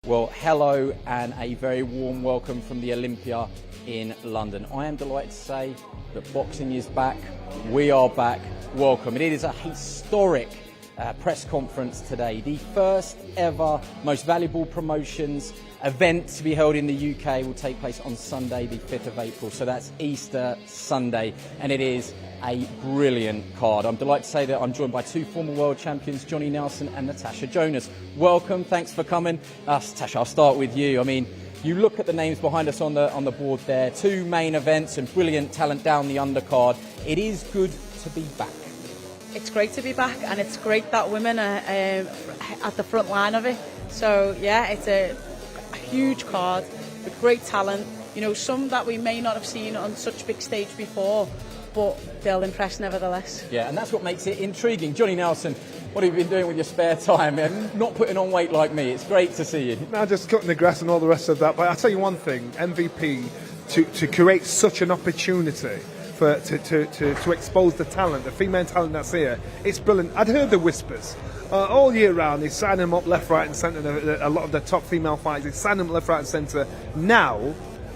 Well, hello and a very warm welcome from the Olympia in London. I am delighted to say that boxing is back. We are back. Welcome. It is a historic press conference today. The first ever Most Valuable Promotions event to be held in the UK will take place on Sunday, the 5th of April. So that's Easter Sunday. And it is a brilliant card. I'm delighted to say that I'm joined by two former world champions, Johnny Nelson and Natasha Jonas. Welcome, thanks for coming. Natasha, I'll start with you. I mean, you look at the names behind us on the board there, two main events and brilliant talent down the undercard. It is good to be back. It's great to be back, and it's great that women are at the front line of it. So yeah, it's a huge card with great talent. You know, some that we may not have seen on such big stage before, but they'll impress nevertheless. Yeah, and that's what makes it intriguing. Johnny Nelson, what have you been doing with your spare time? Not putting on weight like me. It's great to see you. No, just cutting the grass and all the rest of that. But I'll tell you one thing, MVP, to create such an opportunity to expose the talent, the female talent that's here, it's brilliant. I'd heard the whispers. All year round, they sign them up left, right and centre. A lot of the top female fighters, they sign them left, right and centre. Now,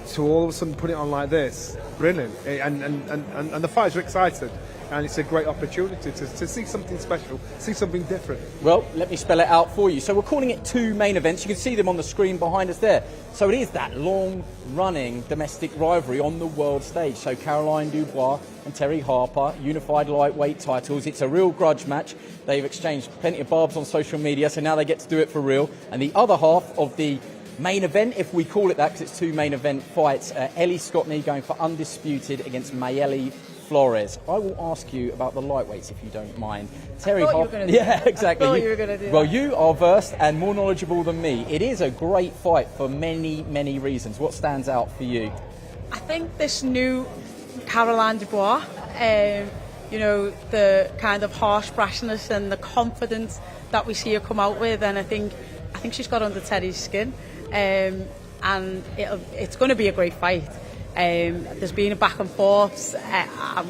to all of a sudden put it on like this, brilliant. And the fighters are excited. And it's a great opportunity to see something special, see something different. Well, let me spell it out for you. So we're calling it two main events. You can see them on the screen behind us there. So it is that long-running domestic rivalry on the world stage. So Caroline Dubois and Terri Harper, unified lightweight titles. It's a real grudge match. They've exchanged plenty of barbs on social media, so now they get to do it for real. And the other half of the main event, if we call it that, because it's two main event fights, Ellie Scotney going for Undisputed against Mayelli, Flores. I will ask you about the lightweights if you don't mind. Terri Harper. Yeah, exactly. I thought you were going to do well, that. you are versed and more knowledgeable than me. It is a great fight for many, many reasons. What stands out for you? I think this new Caroline Dubois, you know, the kind of harsh brashness and the confidence that we see her come out with, and I think she's got under Terry's skin, and it's going to be a great fight. There's been a back and forth. I'm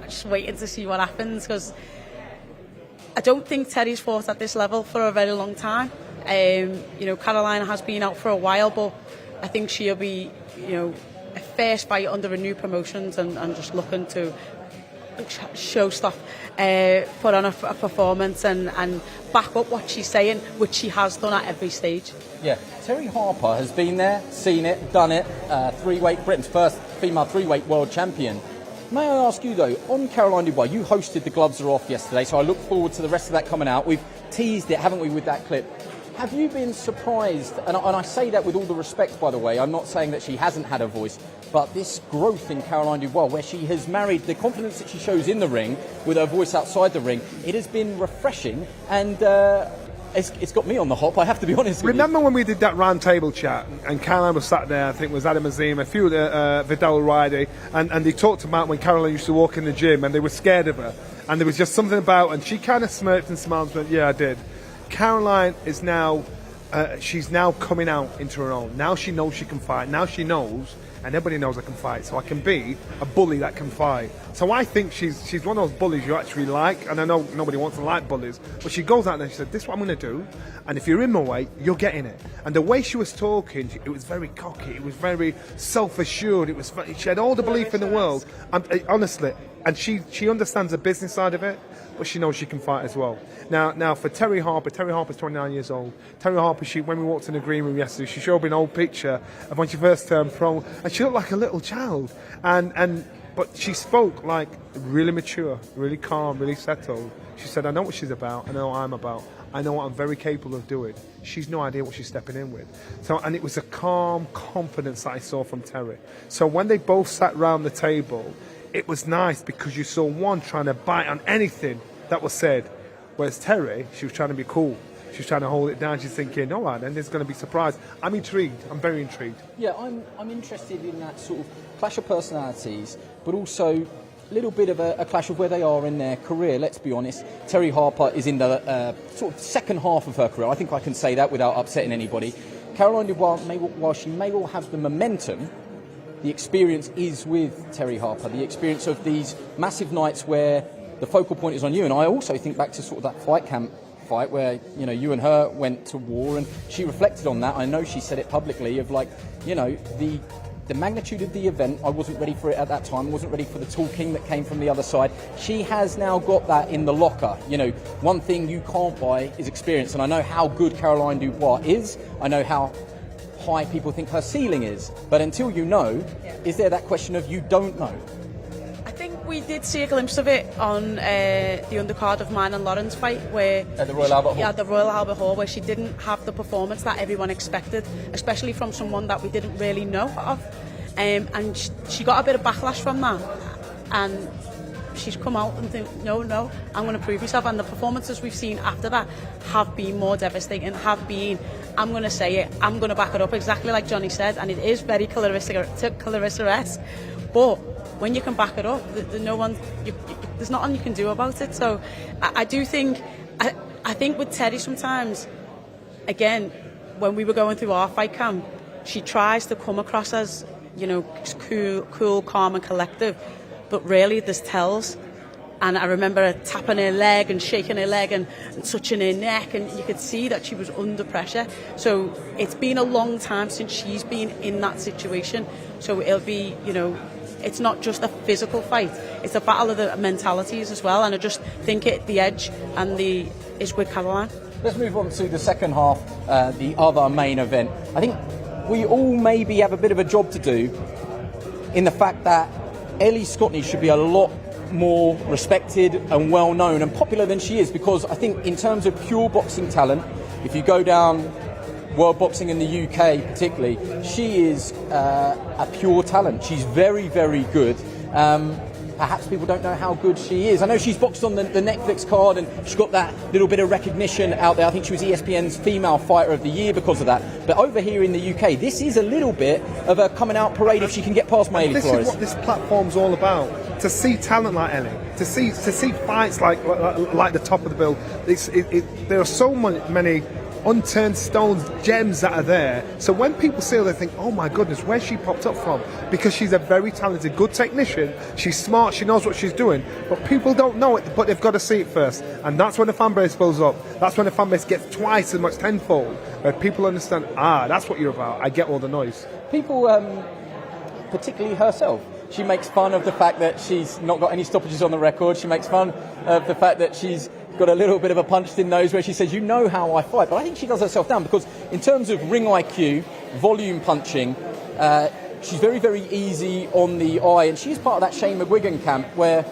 just waiting to see what happens, because I don't think Terry's fought at this level for a very long time. You know, Caroline has been out for a while, but I think she'll be, you know, a first fight under a new promotions and just looking to show stuff, put on a performance and back up what she's saying, which she has done at every stage. Yeah, Terri Harper has been there, seen it, done it. Britain's first female three-weight world champion. May I ask you though, on Caroline Dubois, you hosted the Gloves Are Off yesterday, so I look forward to the rest of that coming out. We've teased it, haven't we, with that clip? Have you been surprised, and I say that with all the respect, by the way, I'm not saying that she hasn't had a voice, but this growth in Caroline Dubois, where she has married the confidence that she shows in the ring with her voice outside the ring, it has been refreshing, and it's got me on the hop, I have to be honest with you. Remember when we did that round table chat, and Caroline was sat there, I think it was Adam Azim, a few Vidal Riley, and they talked about when Caroline used to walk in the gym, and they were scared of her, and there was just something about, and she kind of smirked and smiled and went, yeah, I did. Caroline is now, she's now coming out into her own. Now she knows she can fight. Now she knows, and everybody knows I can fight. So I can be a bully that can fight. So I think she's one of those bullies you actually like. And I know nobody wants to like bullies, but she goes out there and she said, this is what I'm going to do. And if you're in my way, you're getting it. And the way she was talking, it was very cocky. It was very self-assured. She had all the belief in the world. And honestly, and she understands the business side of it, but she knows she can fight as well. Now for Terri Harper's 29 years old. Terri Harper, when we walked in the green room yesterday, she showed me an old picture of when she first turned pro, and she looked like a little child. But she spoke like really mature, really calm, really settled. She said, I know what she's about, I know what I'm about, I know what I'm very capable of doing. She's no idea what she's stepping in with. And it was a calm confidence that I saw from Terri. So when they both sat round the table, it was nice because you saw one trying to bite on anything that was said, whereas Terri, she was trying to be cool. She was trying to hold it down. She's thinking, all right, then there's going to be surprise. I'm intrigued. I'm very intrigued. Yeah, I'm interested in that sort of clash of personalities, but also a little bit of a clash of where they are in their career. Let's be honest. Terri Harper is in the sort of second half of her career. I think I can say that without upsetting anybody. Caroline Dubois, while she may well have the momentum, the experience is with Terri Harper. The experience of these massive nights where the focal point is on you. And I also think back to sort of that fight camp fight where, you know, you and her went to war, and she reflected on that. I know she said it publicly of like, you know, the magnitude of the event, I wasn't ready for it at that time, wasn't ready for the talking that came from the other side. She has now got that in the locker. You know, one thing you can't buy is experience, and I know how good Caroline Dubois is. I know how high people think her ceiling is. But until you know, is there that question of you don't know? I think we did see a glimpse of it on the undercard of mine and Lauren's fight, where At the Royal Albert Hall? Yeah, the Royal Albert Hall, where she didn't have the performance that everyone expected, especially from someone that we didn't really know of. And she got a bit of backlash from that, and she's come out and think, no, I'm going to prove myself. And the performances we've seen after that have been more devastating, have been, I'm going to say it, I'm going to back it up, exactly like Johnny said, and it is very Clarissa-esque, but when you can back it up, there's nothing you can do about it. So I do think, I think with Terri sometimes, again, when we were going through our fight camp, she tries to come across as, you know, cool, calm and collective, but really there's tells. And I remember her tapping her leg and shaking her leg and touching her neck, and you could see that she was under pressure. So it's been a long time since she's been in that situation. So it'll be, you know, it's not just a physical fight, it's a battle of the mentalities as well. And I just think the edge and is with Caroline. Let's move on to the second half, the other main event. I think we all maybe have a bit of a job to do in the fact that Ellie Scotney should be a lot more respected and well known and popular than she is, because I think in terms of pure boxing talent, if you go down world boxing in the UK particularly, she is a pure talent. She's very, very good. Perhaps people don't know how good she is. I know she's boxed on the Netflix card and she's got that little bit of recognition out there. I think she was ESPN's Female Fighter of the Year because of that. But over here in the UK, this is a little bit of a coming out parade if she can get past Mayelli. This Flores. is what this platform's all about. To see talent like Ellie, to see fights like the top of the bill. There are so many unturned stones, gems that are there. So when people see her, they think, oh my goodness, where's she popped up from? Because she's a very talented, good technician. She's smart, she knows what she's doing. But people don't know it, but they've got to see it first. And that's when the fan base builds up. That's when the fan base gets twice as much, tenfold. Where people understand, that's what you're about. I get all the noise. People, particularly herself, she makes fun of the fact that she's not got any stoppages on the record. She makes fun of the fact that she's got a little bit of a punched-in nose, where she says, you know how I fight. But I think she does herself down, because in terms of ring IQ, volume punching, she's very, very easy on the eye. And she's part of that Shane McGuigan camp where,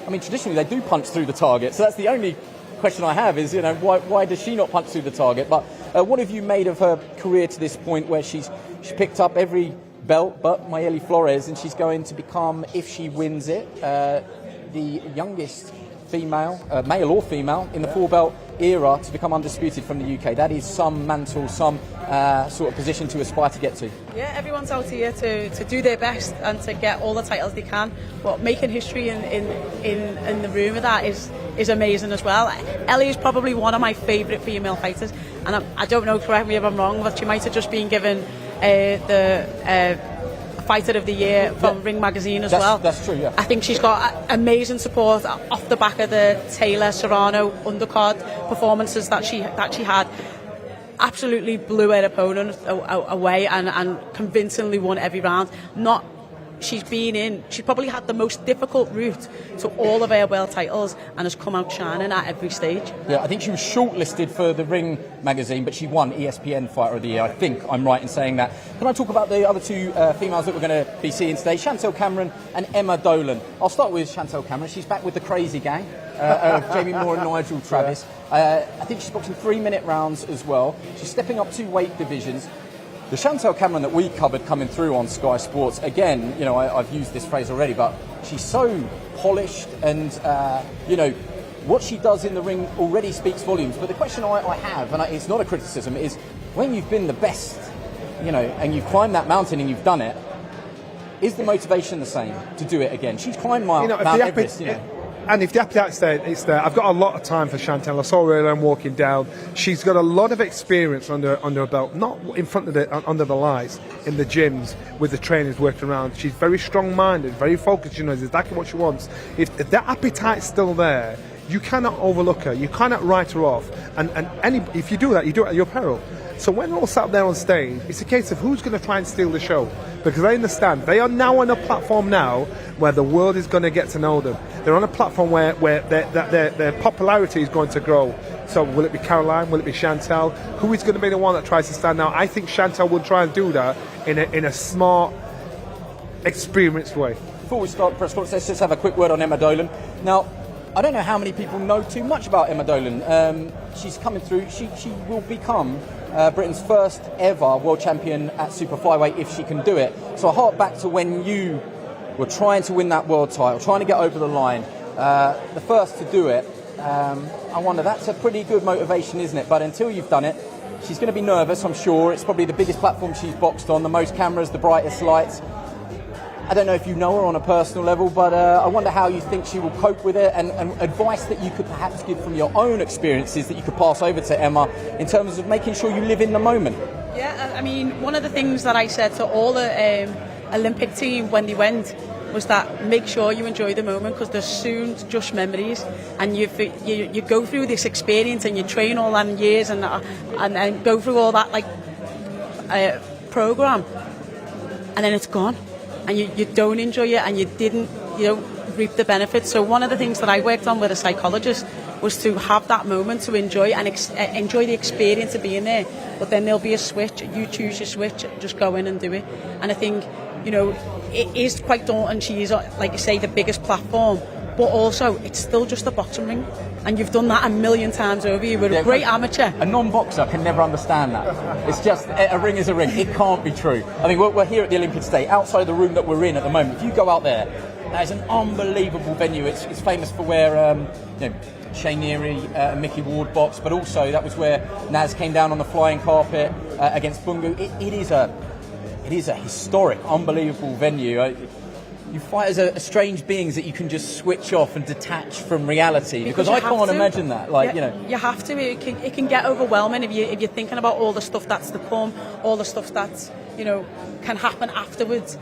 I mean, traditionally they do punch through the target. So that's the only question I have is, you know, why does she not punch through the target? But what have you made of her career to this point, where she's picked up every belt but Mayelli Flores, and she's going to become, if she wins it, the youngest female, male or female, in the four-belt era to become undisputed from the UK. That is some mantle, some sort of position to aspire to get to. Yeah, everyone's out here to do their best and to get all the titles they can. But making history in the room of that is amazing as well. Ellie is probably one of my favourite female fighters, and I don't know, correct me if I'm wrong, but she might have just been given the Fighter of the Year from Ring Magazine as well. That's true, yeah. I think she's got amazing support off the back of the Taylor Serrano undercard performances that she had. Absolutely blew her opponent away and convincingly won every round. She's probably had the most difficult route to all of her world titles and has come out shining at every stage. Yeah, I think she was shortlisted for the Ring magazine, but she won ESPN Fighter of the Year. I think I'm right in saying that. Can I talk about the other two females that we're going to be seeing today? Chantel Cameron and Emma Dolan. I'll start with Chantel Cameron. She's back with the crazy gang of Jamie Moore and Nigel Travis. I think she's boxing 3-minute rounds as well. She's stepping up 2 weight divisions. The Chantel Cameron that we covered coming through on Sky Sports, again, you know, I've used this phrase already, but she's so polished, and, you know, what she does in the ring already speaks volumes. But the question I have, and it's not a criticism, is when you've been the best, you know, and you've climbed that mountain and you've done it, is the motivation the same to do it again? She's climbed Mount Everest, you know. And if the appetite's there, it's there. I've got a lot of time for Chantel. I saw her earlier walking down. She's got a lot of experience under her belt, not in front of under the lights, in the gyms with the trainers working around. She's very strong-minded, very focused. She knows exactly what she wants. If that appetite's still there, You cannot overlook her. You cannot write her off. And if you do that, you do it at your peril. So when they're all sat there on stage, it's a case of who's going to try and steal the show. Because they understand they are now on a platform now where the world is going to get to know them. They're on a platform where their popularity is going to grow. So will it be Caroline? Will it be Chantal? Who is going to be the one that tries to stand out? I think Chantal will try and do that in a smart, experienced way. Before we start the press conference, let's just have a quick word on Emma Dolan. Now, I don't know how many people know too much about Emma Dolan. She's coming through. She will become Britain's first ever world champion at super flyweight if she can do it. So I hark back to when you were trying to win that world title, trying to get over the line, the first to do it. I wonder, that's a pretty good motivation, isn't it? But until you've done it, she's going to be nervous, I'm sure. It's probably the biggest platform she's boxed on, the most cameras, the brightest lights. I don't know if you know her on a personal level, but I wonder how you think she will cope with it, and advice that you could perhaps give from your own experiences that you could pass over to Emma in terms of making sure you live in the moment. Yeah, I mean, one of the things that I said to all the Olympic team when they went was that make sure you enjoy the moment, because there's soon just memories, and you go through this experience and you train all that in years and go through all that program, and then it's gone. And you don't enjoy it, and you don't reap the benefits. So one of the things that I worked on with a psychologist was to have that moment to enjoy and enjoy the experience of being there. But then there'll be a switch. You choose your switch, just go in and do it. And I think, it is quite daunting. She is, like you say, the biggest platform. But also, it's still just a boxing ring. And you've done that a million times over. You were a great amateur. A non-boxer can never understand that. It's just, a ring is a ring. It can't be true. I mean, we're here at the Olympic State, outside the room that we're in at the moment. If you go out there, that is an unbelievable venue. It's famous for where, Shane Neary and Mickey Ward boxed, but also that was where Naz came down on the flying carpet against Bungu. It is a historic, unbelievable venue. You fight as strange beings that you can just switch off and detach from reality, because I can't imagine that. You have to. It can get overwhelming if you're thinking about all the stuff that's to come, all the stuff that's can happen afterwards.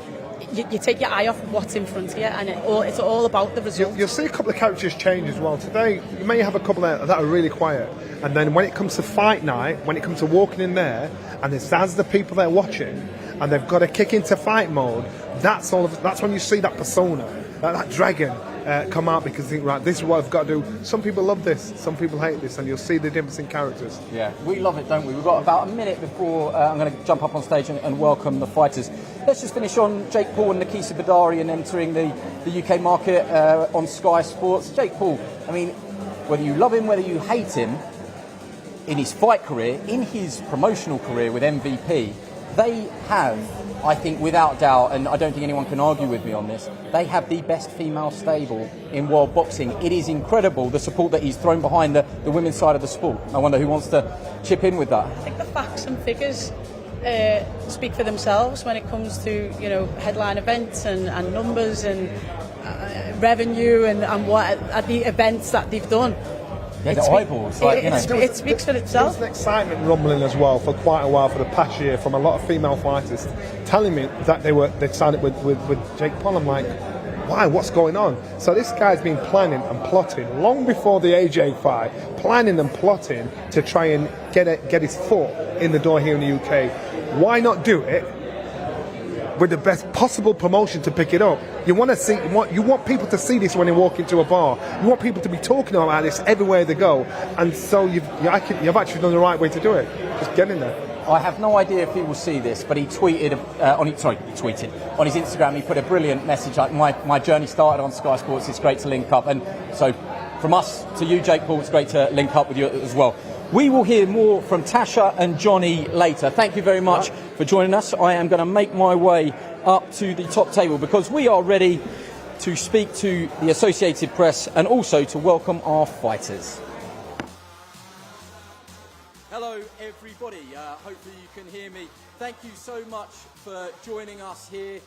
You take your eye off what's in front of you, and it's all about the result. You'll see a couple of characters change as well. Today, you may have a couple that are really quiet, and then when it comes to fight night, when it comes to walking in there, and it's as the people they're watching, and they've got to kick into fight mode. That's when you see that persona, that dragon come out, because you think, right, this is what I've got to do. Some people love this, some people hate this, and you'll see the difference in characters. Yeah, we love it, don't we? We've got about a minute before I'm going to jump up on stage and welcome the fighters. Let's just finish on Jake Paul and Nakisa Badarian entering the UK market on Sky Sports. Jake Paul, I mean, whether you love him, whether you hate him, in his fight career, in his promotional career with MVP, they have, I think without doubt, and I don't think anyone can argue with me on this, they have the best female stable in world boxing. It is incredible, the support that he's thrown behind the women's side of the sport. I wonder who wants to chip in with that. I think the facts and figures speak for themselves when it comes to headline events and numbers and revenue and what at the events that they've done. Yeah, the eyeballs. It speaks for itself. There's an excitement rumbling as well for quite a while for the past year from a lot of female fighters telling me that they'd signed it with Jake Paul. I'm like, why? What's going on? So this guy's been planning and plotting long before the AJ fight, planning and plotting to try and get his foot in the door here in the UK. Why not do it with the best possible promotion to pick it up? You want people to see this when they walk into a bar. You want people to be talking about this everywhere they go. And so you've actually done the right way to do it. Just get in there. I have no idea if he will see this, but he tweeted on his Instagram. He put a brilliant message like, my journey started on Sky Sports. It's great to link up, and so from us to you, Jake Paul, it's great to link up with you as well. We will hear more from Tasha and Johnny later. Thank you very much for joining us. I am going to make my way up to the top table because we are ready to speak to the Associated Press and also to welcome our fighters. Hello everybody, hopefully you can hear me. Thank you so much for joining us here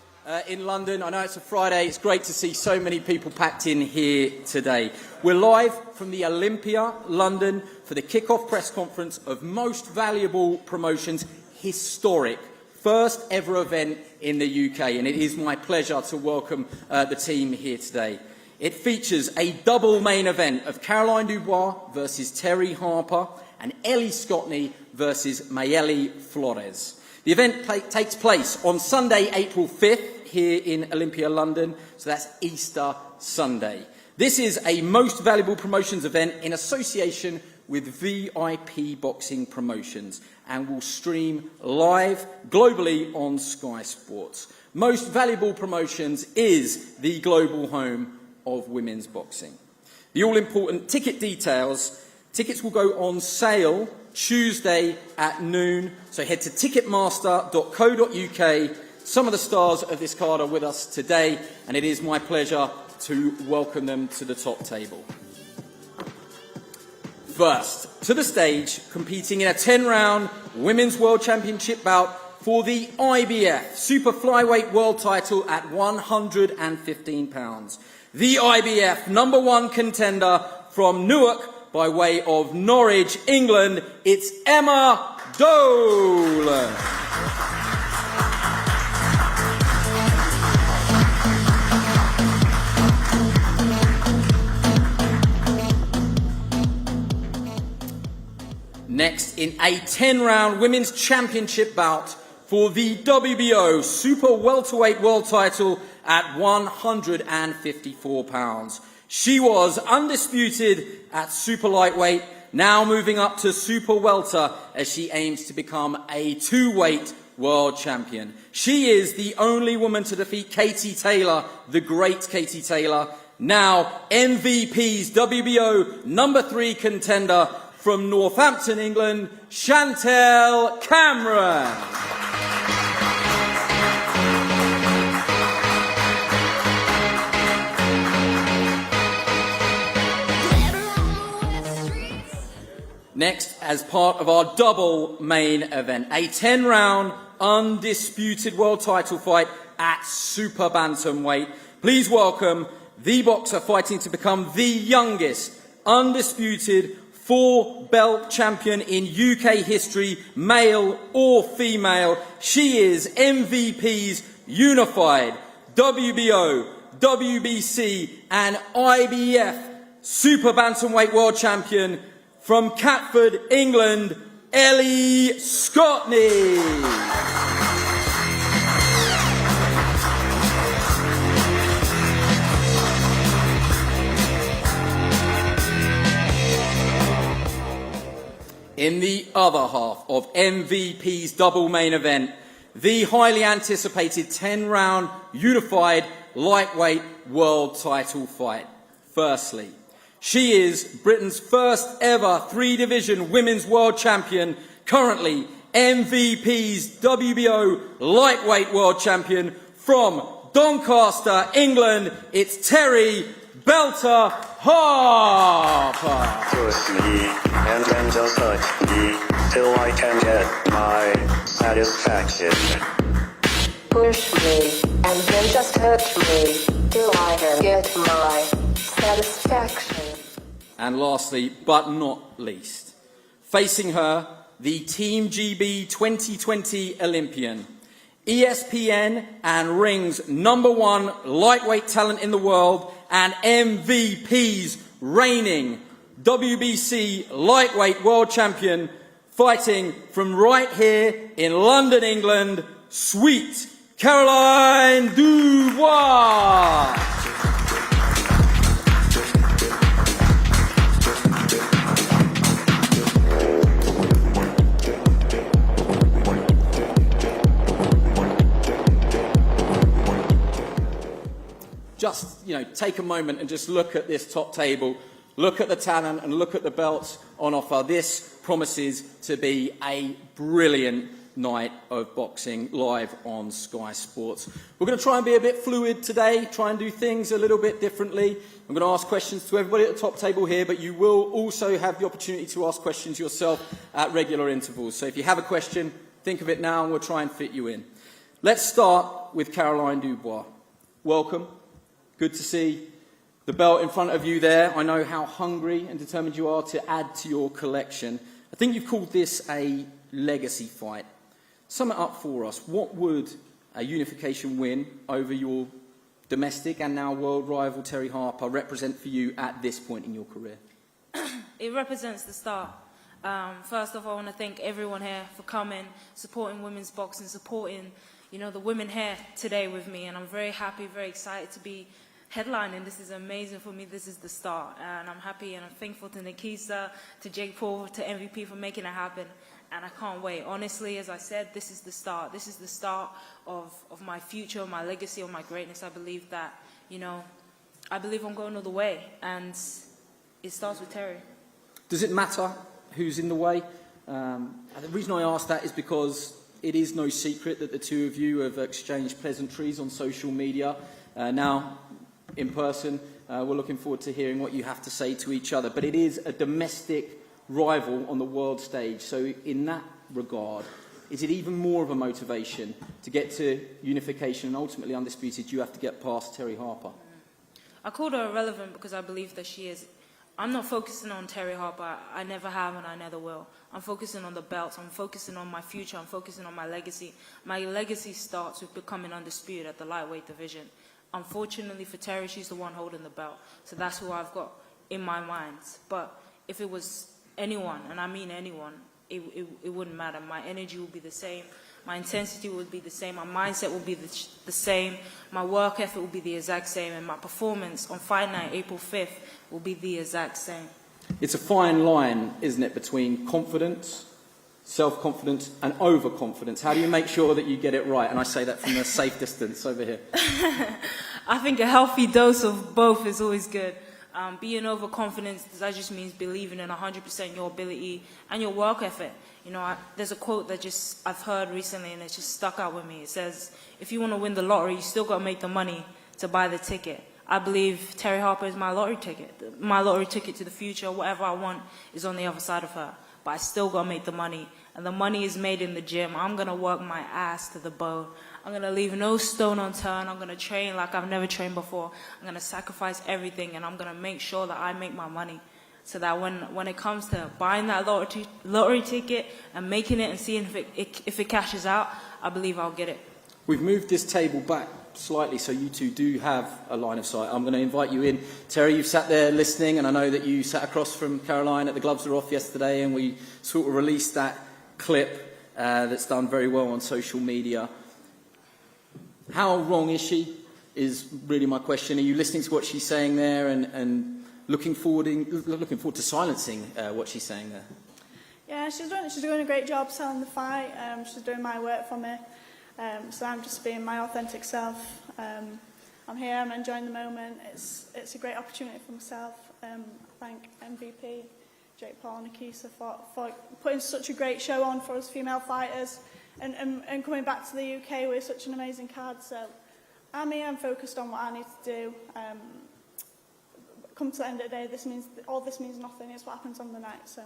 in London. I know it's a Friday, it's great to see so many people packed in here today. We're live from the Olympia, London, for the kick-off press conference of Most Valuable Promotions' historic first ever event in the UK, and it is my pleasure to welcome the team here today. It features a double main event of Caroline Dubois versus Terri Harper and Ellie Scotney versus Mayelli Flores. The event takes place on Sunday, April 5th, here in Olympia, London, so that's Easter Sunday. This is a most valuable promotions event in association with VIP Boxing Promotions and will stream live globally on Sky Sports. Most Valuable Promotions is the global home of women's boxing. The all-important ticket details. Tickets will go on sale Tuesday at noon, so head to ticketmaster.co.uk. Some of the stars of this card are with us today, and it is my pleasure to welcome them to the top table. First, to the stage, competing in a 10-round Women's World Championship bout for the IBF Super Flyweight World title at 115 pounds. The IBF #1 contender from Newark by way of Norwich, England, it's Emma Dole. Next, in a 10-round Women's Championship bout for the WBO Super Welterweight World title at 154 pounds. She was undisputed at Super Lightweight, now moving up to Super Welter as she aims to become a two-weight world champion. She is the only woman to defeat Katie Taylor, the great Katie Taylor, now MVP's WBO #3 contender from Northampton, England, Chantel Cameron. Next, as part of our double main event, a 10-round undisputed world title fight at Super Bantamweight. Please welcome the boxer fighting to become the youngest undisputed 4-belt champion in UK history, male or female. She is MVP's unified WBO, WBC and IBF Super Bantamweight world champion from Catford, England, Ellie Scotney. In the other half of MVP's double main event, the highly anticipated 10-round unified lightweight world title fight. Firstly, she is Britain's first ever 3-division women's world champion, currently MVP's WBO lightweight world champion from Doncaster, England. It's Terri Belter Harper. Push me and then just touch me till I can get my satisfaction. Push me and then just touch me till I can get my satisfaction. And lastly, but not least, facing her, the Team GB 2020 Olympian, ESPN and Ring's #1 lightweight talent in the world and MVP's reigning WBC lightweight world champion, fighting from right here in London, England, Sweet Caroline Dubois. Just, take a moment and just look at this top table, look at the talent and look at the belts on offer. This promises to be a brilliant night of boxing live on Sky Sports. We're going to try and be a bit fluid today, try and do things a little bit differently. I'm going to ask questions to everybody at the top table here, but you will also have the opportunity to ask questions yourself at regular intervals. So if you have a question, think of it now and we'll try and fit you in. Let's start with Caroline Dubois. Welcome. Good to see the belt in front of you there. I know how hungry and determined you are to add to your collection. I think you've called this a legacy fight. Sum it up for us. What would a unification win over your domestic and now world rival Terri Harper represent for you at this point in your career? It represents the start. First off, I want to thank everyone here for coming, supporting women's boxing, supporting, you know, the women here today with me. And I'm very happy, very excited to be headlining. This is amazing for me. This is the start. And I'm happy and I'm thankful to Nikisa, to Jake Paul, to MVP for making it happen. And I can't wait. Honestly, as I said, this is the start. This is the start of my future, my legacy, of my greatness. I believe that, you know, I believe I'm going all the way. And it starts with Terri. Does it matter who's in the way? And the reason I ask that is because it is no secret that the two of you have exchanged pleasantries on social media. Now, in person, we're looking forward to hearing what you have to say to each other. But it is a domestic rival on the world stage. So in that regard, is it even more of a motivation to get to unification and ultimately Undisputed? You have to get past Terri Harper. I called her irrelevant because I believe that she is. I'm not focusing on Terri Harper. I never have and I never will. I'm focusing on the belts. I'm focusing on my future. I'm focusing on my legacy. My legacy starts with becoming Undisputed at the lightweight division. Unfortunately for Terri, she's the one holding the belt. So that's who I've got in my mind. But if it was anyone, and I mean anyone, it wouldn't matter. My energy would be the same. My intensity would be the same. My mindset would be the same. My work effort would be the exact same. And my performance on fight night, April 5th, will be the exact same. It's a fine line, isn't it, between confidence, self-confidence and overconfidence. How do you make sure that you get it right? And I say that from a safe distance over here. I think a healthy dose of both is always good. Being overconfident, that just means believing in 100% your ability and your work effort. You know, there's a quote that I've heard recently and it's just stuck out with me. It says, if you want to win the lottery, you still got to make the money to buy the ticket. I believe Terri Harper is my lottery ticket. My lottery ticket to the future. Whatever I want is on the other side of her. But I still got to make the money. And the money is made in the gym. I'm going to work my ass to the bone. I'm going to leave no stone unturned. I'm going to train like I've never trained before. I'm going to sacrifice everything. And I'm going to make sure that I make my money. So that when it comes to buying that lottery ticket and making it and seeing if it cashes out, I believe I'll get it. We've moved this table back slightly so you two do have a line of sight. I'm going to invite you in. Terri, you've sat there listening, and I know that you sat across from Caroline at the Gloves Are Off yesterday, and we sort of released that clip that's done very well on social media. How wrong is she, is really my question. Are you listening to what she's saying there and looking forward to silencing what she's saying there? Yeah, she's doing a great job selling the fight. She's doing my work for me. So I'm just being my authentic self. I'm here, I'm enjoying the moment. It's a great opportunity for myself. I thank MVP, Jake Paul and Nikisa for putting such a great show on for us female fighters and coming back to the UK with such an amazing card. So I'm here, I'm focused on what I need to do. Come to the end of the day, all this means nothing. It's what happens on the night. So,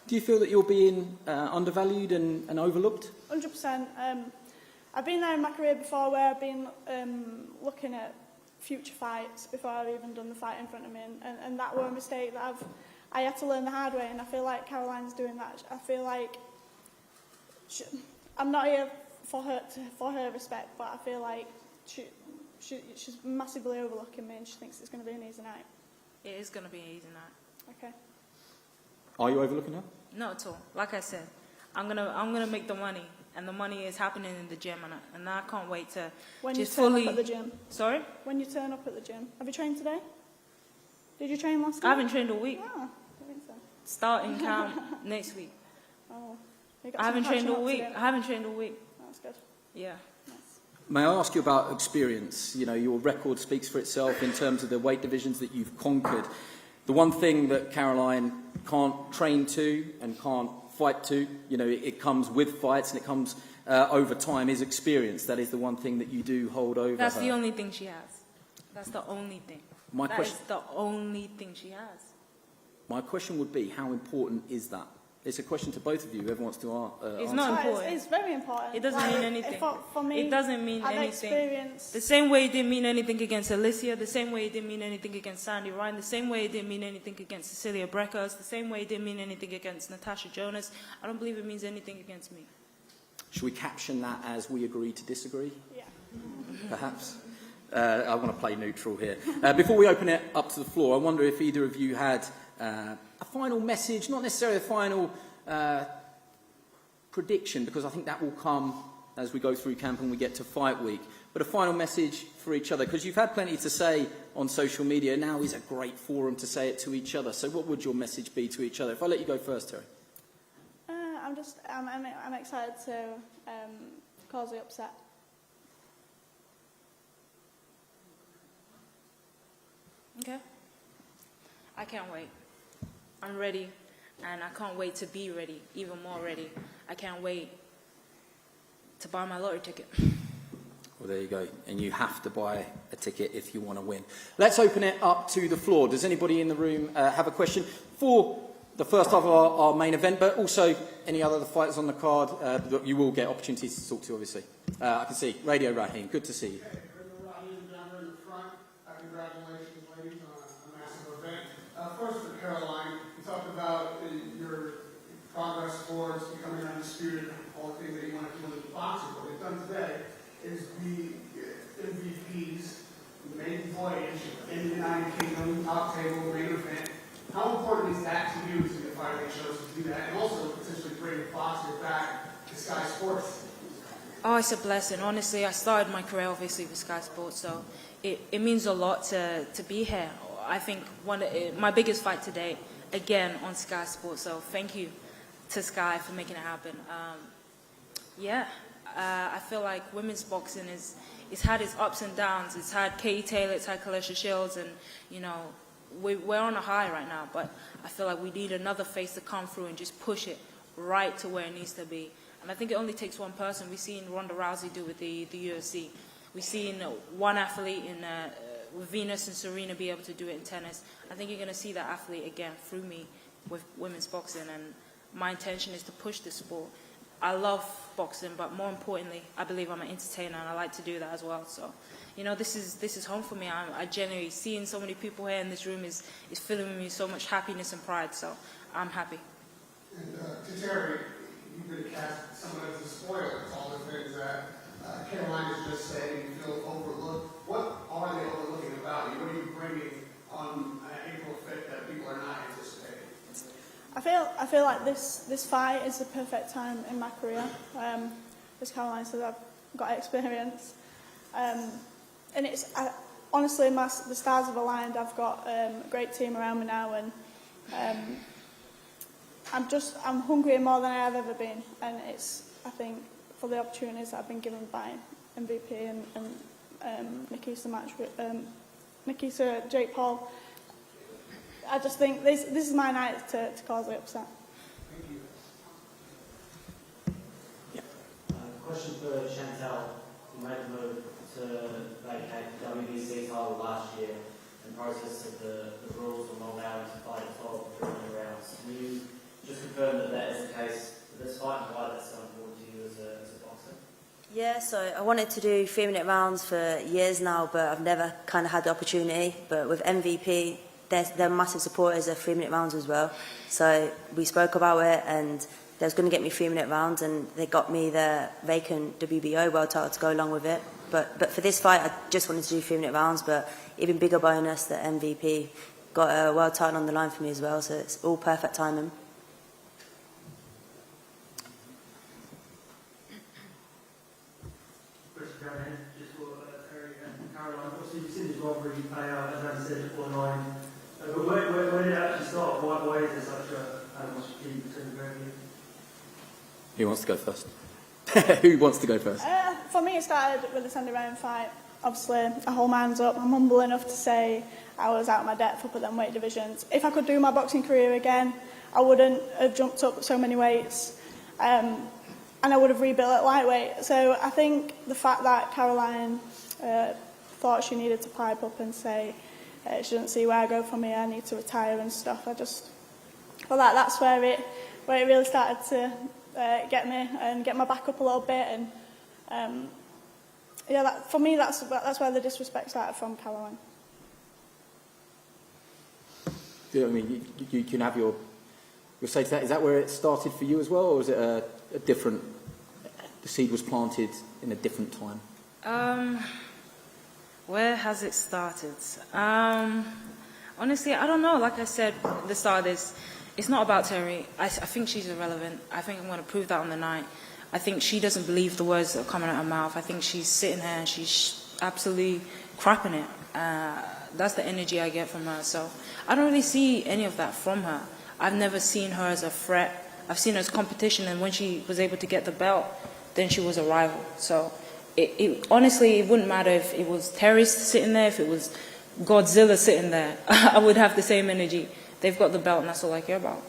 do you feel that you're being undervalued and overlooked? 100%. I've been there in my career before where I've been looking at future fights before I've even done the fight in front of me, and that were a mistake that I had to learn the hard way, and I feel like Caroline's doing that. I feel like I'm not here for her respect, but I feel like she's massively overlooking me, and she thinks it's going to be an easy night. It is going to be an easy night. Okay. Are you overlooking her? Not at all. Like I said, I'm gonna make the money, and the money is happening in the gym, and I can't wait to when just you turn fully. Up at the gym. Sorry? When you turn up at the gym. Have you trained today? Did you train last night? I haven't trained all week. Ah, I think so. Starting camp next week. Oh. I haven't trained all week. I haven't trained all week. That's good. Yeah. Nice. May I ask you about experience? You know, your record speaks for itself in terms of the weight divisions that you've conquered. The one thing that Caroline can't train to and can't fight to, you know, it comes with fights and it comes over time, is experience. That is the one thing that you do hold over That's her. the only thing she has. That's the only thing. That is the only thing she has. My question would be, how important is that? It's a question to both of you. Whoever wants to answer. It's not important. It's very important. It doesn't mean anything. For me, it doesn't mean I've anything. Experienced. The same way it didn't mean anything against Alicia, the same way it didn't mean anything against Sandy Ryan, the same way it didn't mean anything against Cecilia Brækhus, the same way it didn't mean anything against Natasha Jonas. I don't believe it means anything against me. Should we caption that as we agree to disagree? Yeah. Perhaps. I want to play neutral here. Before we open it up to the floor, I wonder if either of you had a final message, not necessarily a final prediction, because I think that will come as we go through camp and we get to fight week, but a final message for each other, because you've had plenty to say on social media. Now is a great forum to say it to each other. So what would your message be to each other? If I let you go first, Terri. I'm excited to cause the upset. Okay. I can't wait. I'm ready, and I can't wait to be ready, even more ready. I can't wait to buy my lottery ticket. Well, there you go. And you have to buy a ticket if you want to win. Let's open it up to the floor. Does anybody in the room have a question for the first half of our main event, but also any other fighters on the card that you will get opportunities to talk to, obviously? I can see Radio Raheem. Good to see you. Congratulations, ladies, on a massive event. First, for Caroline, you talked about your progress towards becoming undisputed, all the things that you want to do in boxing. What we've done today is the MVPs, maiden voyage in the United Kingdom, top table, main event. How important is that to you as the fighter that chose to do that, and also potentially bring boxing back to Sky Sports? Oh, it's a blessing. Honestly, I started my career obviously with Sky Sports, so it means a lot to be here. I think my biggest fight today, again, on Sky Sports, so thank you to Sky for making it happen. I feel like women's boxing it's had its ups and downs. It's had Katie Taylor, it's had Kalesha Shields, and, you know, we're on a high right now, but I feel like we need another face to come through and just push it right to where it needs to be. And I think it only takes one person. We've seen Ronda Rousey do with the UFC. We've seen one athlete with Venus and Serena be able to do it in tennis. I think you're going to see that athlete again through me with women's boxing, and my intention is to push this sport. I love boxing, but more importantly, I believe I'm an entertainer, and I like to do that as well. So, you know, this is home for me. I genuinely, seeing so many people here in this room is filling me with so much happiness and pride. So I'm happy. And to Terri, you've been cast somewhat as a spoiler to all the things that Caroline is just saying you feel overlooked. What are they overlooking about you? What are you bringing on April 5th that people are not anticipating? I feel like this fight is the perfect time in my career. As Caroline said, I've got experience, and it's honestly the stars have aligned. I've got a great team around me now, and I'm hungrier more than I have ever been, and I think for the opportunities that I've been given by MVP and Nikisa, Jake Paul. I just think this is my night to cause the upset. Thank you. Question for Chantel. You made the move to vacate the WBC title last year, and process of the rules will not allow you to fight at 12 preliminary rounds. Can you just confirm that is the case for this fight, and why that's so important to you as a boxer? Yeah, so I wanted to do 3-minute rounds for years now, but I've never kind of had the opportunity. But with MVP, they're massive supporters of 3-minute rounds as well. So we spoke about it, and they was going to get me 3-minute rounds, and they got me the vacant WBO world title to go along with it. But for this fight, I just wanted to do 3-minute rounds. But even bigger bonus that MVP got a world title on the line for me as well. So it's all perfect timing. Just for Terri and Caroline, obviously you've seen this robbery play out, as Andy said, 4-9. But where did it actually start? Why is there such a much between the pair of you? Who wants to go first? Who wants to go first? For me, it started with the Sandy Ryan fight. Obviously, I hold my hands up. I'm humble enough to say I was out of my depth up at them weight divisions. If I could do my boxing career again, I wouldn't have jumped up so many weights. And I would have rebuilt at lightweight. So I think the fact that Caroline thought she needed to pipe up and say she doesn't see where I go from here, I need to retire and stuff. That's where it really started to get me and get my back up a little bit. And for me, that's where the disrespect started from Caroline. I mean, you can have your say to that. Is that where it started for you as well, or is it a different? The seed was planted in a different time. Where has it started? Honestly, I don't know. Like I said at the start of this, it's not about Terri. I think she's irrelevant. I think I'm going to prove that on the night. I think she doesn't believe the words that are coming out of her mouth. I think she's sitting there and she's absolutely crapping it. That's the energy I get from her. So I don't really see any of that from her. I've never seen her as a threat. I've seen her as competition, and when she was able to get the belt, then she was a rival. So honestly, it wouldn't matter if it was Terri sitting there, if it was Godzilla sitting there. I would have the same energy. They've got the belt, and that's all I care about.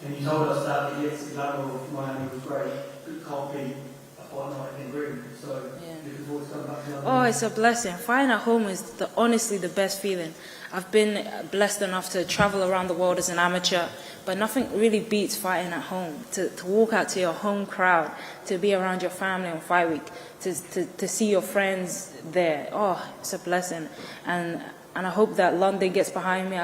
And you told us that the example of Miami was great, but you can't beat a fight night in Green. So looking forward to coming back to London. Oh, it's a blessing. Fighting at home is honestly the best feeling. I've been blessed enough to travel around the world as an amateur, but nothing really beats fighting at home. To walk out to your home crowd, to be around your family on fight week, to see your friends there. Oh, it's a blessing. And I hope that London gets behind me.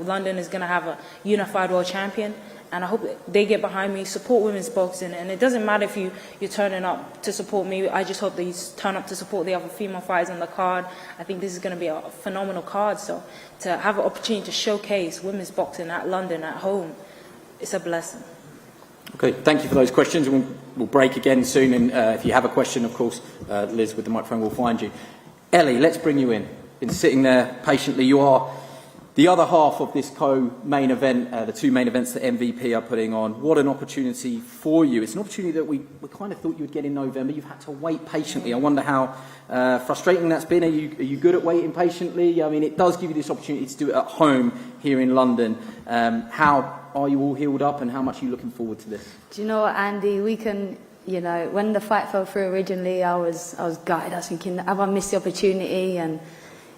London is going to have a unified world champion. And I hope they get behind me, support women's boxing. And it doesn't matter if you're turning up to support me. I just hope that you turn up to support the other female fighters on the card. I think this is going to be a phenomenal card. So to have an opportunity to showcase women's boxing at London, at home, it's a blessing. Okay, thank you for those questions. We'll break again soon. And if you have a question, of course, Liz with the microphone will find you. Ellie, let's bring you in. Been sitting there patiently. You are the other half of this co-main event, the two main events that MVP are putting on. What an opportunity for you. It's an opportunity that we kind of thought you would get in November. You've had to wait patiently. I wonder how frustrating that's been. Are you good at waiting patiently? I mean, it does give you this opportunity to do it at home here in London. How are you all healed up, and how much are you looking forward to this? Do you know what, Andy? We can, when the fight fell through originally, I was gutted. I was thinking, have I missed the opportunity? And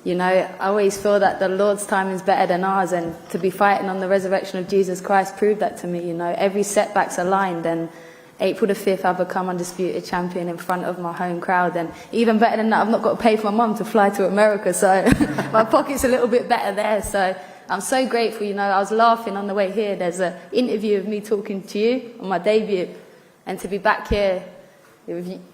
I always feel that the Lord's timing is better than ours, and to be fighting on the resurrection of Jesus Christ proved that to me. Every setback's aligned, and April the 5th I become undisputed champion in front of my home crowd. And even better than that, I've not got to pay for my mum to fly to America, so my pocket's a little bit better there. So I'm so grateful. I was laughing on the way here. There's an interview of me talking to you on my debut, and to be back here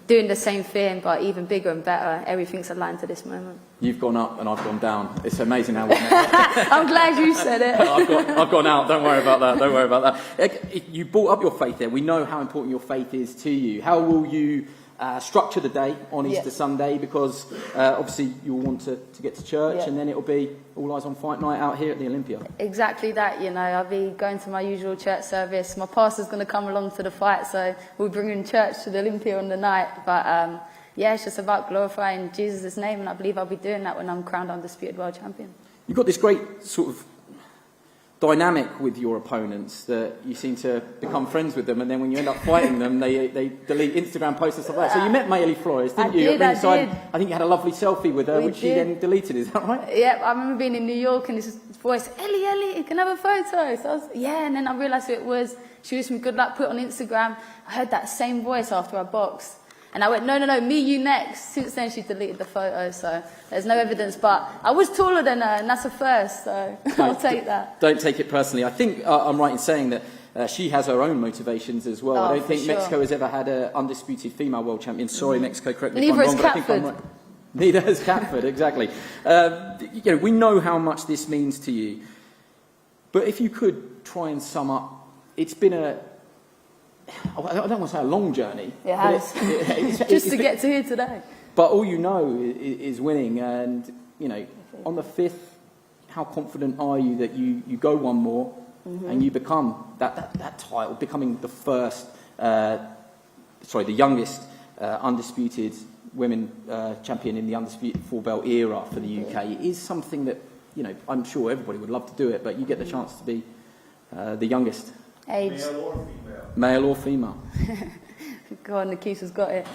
doing the same thing, but even bigger and better. Everything's aligned to this moment. You've gone up and I've gone down. It's amazing how we met. I'm glad you said it. I've gone out. Don't worry about that. Don't worry about that. You brought up your faith there. We know how important your faith is to you. How will you structure the day on Easter Sunday? Because obviously you'll want to get to church, and then it'll be all eyes on fight night out here at the Olympia. Exactly that. I'll be going to my usual church service. My pastor's going to come along to the fight, so we'll bring in church to the Olympia on the night. But it's just about glorifying Jesus' name, and I believe I'll be doing that when I'm crowned undisputed world champion. You've got this great sort of dynamic with your opponents that you seem to become friends with them, and then when you end up fighting them, they delete Instagram posts and stuff like that. So you met Mayelli Flores, didn't you? I did. I think you had a lovely selfie with her, which she then deleted. Is that right? Yeah, I remember being in New York and this voice, Ellie, you can have a photo. So I was, and then I realised who it was. She wished me good luck, put it on Instagram. I heard that same voice after I boxed. And I went, no, me, you next. Since then, she deleted the photo, so there's no evidence. But I was taller than her, and that's a first, so I'll take that. Don't take it personally. I think I'm right in saying that she has her own motivations as well. I don't think Mexico has ever had an undisputed female world champion. Sorry, Mexico, correct me if I'm wrong, but I think I'm right. Neither has Catford, exactly. We know how much this means to you. But if you could try and sum up, it's been I don't want to say a long journey. It has. Just to get to here today. But all you know is winning. And, on the 5th, how confident are you that you go one more and you become that title, becoming the first, the youngest undisputed women champion in the undisputed four-belt era for the UK? It is something that, I'm sure everybody would love to do it, but you get the chance to be the youngest. Age. Male or female? Male or female. Go on, Nikisa's got it.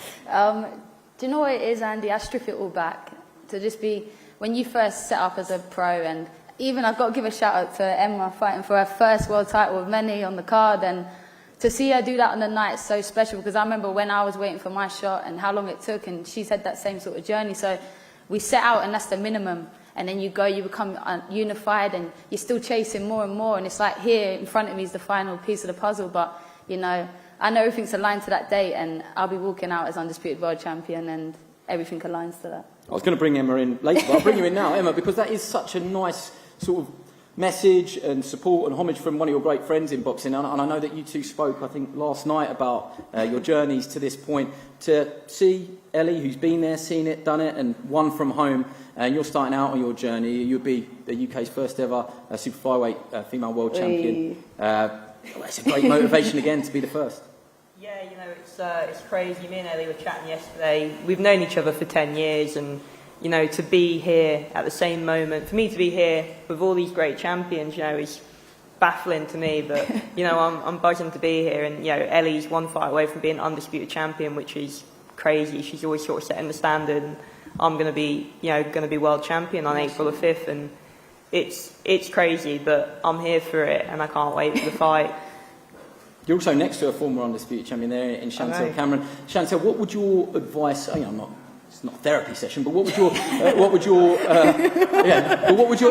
Do you know what it is, Andy? I strip it all back to just be, when you first set up as a pro, and even I've got to give a shout out to Emma fighting for her first world title with many on the card, and to see her do that on the night is so special, because I remember when I was waiting for my shot and how long it took, and she's had that same sort of journey. So we set out and that's the minimum. And then you become unified, and you're still chasing more and more. And it's like here in front of me is the final piece of the puzzle. But, I know everything's aligned to that date, and I'll be walking out as undisputed world champion, and everything aligns to that. I was going to bring Emma in later, but I'll bring you in now, Emma, because that is such a nice sort of message and support and homage from one of your great friends in boxing. And I know that you two spoke, I think, last night about your journeys to this point. To see Ellie, who's been there, seen it, done it, and won from home, and you're starting out on your journey. You'll be the UK's first ever super flyweight female world champion. It's a great motivation again to be the first. Yeah, you know, it's crazy. Me and Ellie were chatting yesterday. We've known each other for 10 years, and you know, to be here at the same moment, for me to be here with all these great champions, you know, is baffling to me. But you know, I'm buzzing to be here, and you know, Ellie's one fight away from being undisputed champion, which is crazy. She's always sort of setting the standard. And I'm going to be, you know, going to be world champion on April the 5th, and it's crazy, but I'm here for it, and I can't wait for the fight. You're also next to a former undisputed champion there in Chantel Cameron. Chantel, what would your advice? It's not a therapy session, but what would your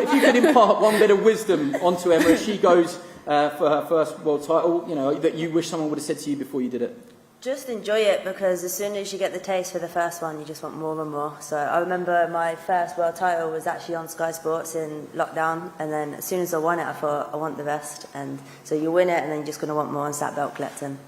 if you could impart one bit of wisdom onto Emma as she goes for her first world title, you know, that you wish someone would have said to you before you did it? Just enjoy it, because as soon as you get the taste for the first one, you just want more and more. So I remember my first world title was actually on Sky Sports in lockdown, and then as soon as I won it, I thought I want the rest. And so you win it, and then you're just going to want more and start belt collecting.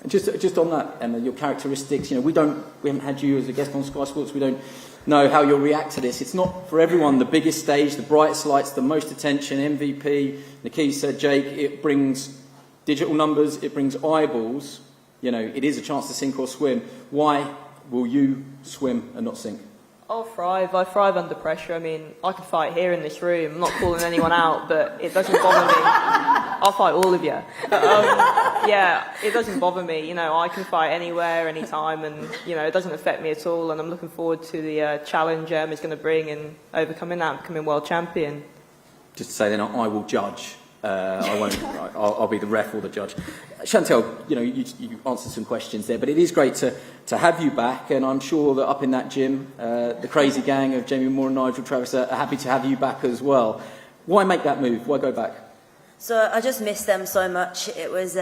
And just on that, Emma, your characteristics. You know, we haven't had you as a guest on Sky Sports. We don't know how you'll react to this. It's not for everyone the biggest stage, the brightest lights, the most attention. MVP, the key said, Jake, it brings digital numbers, it brings eyeballs. You know, it is a chance to sink or swim. Why will you swim and not sink? I'll thrive. I thrive under pressure. I mean, I could fight here in this room. I'm not calling anyone out, but it doesn't bother me. I'll fight all of you. Yeah, it doesn't bother me. You know, I can fight anywhere, anytime, and you know, it doesn't affect me at all. And I'm looking forward to the challenge Emma's going to bring in overcoming that and becoming world champion. Just to say then, I will judge. I won't. I'll be the ref or the judge. Chantel, you know, you answered some questions there, but it is great to have you back, and I'm sure that up in that gym, the crazy gang of Jamie Moore and Nigel Travis are happy to have you back as well. Why make that move? Why go back? So I just missed them so much. It was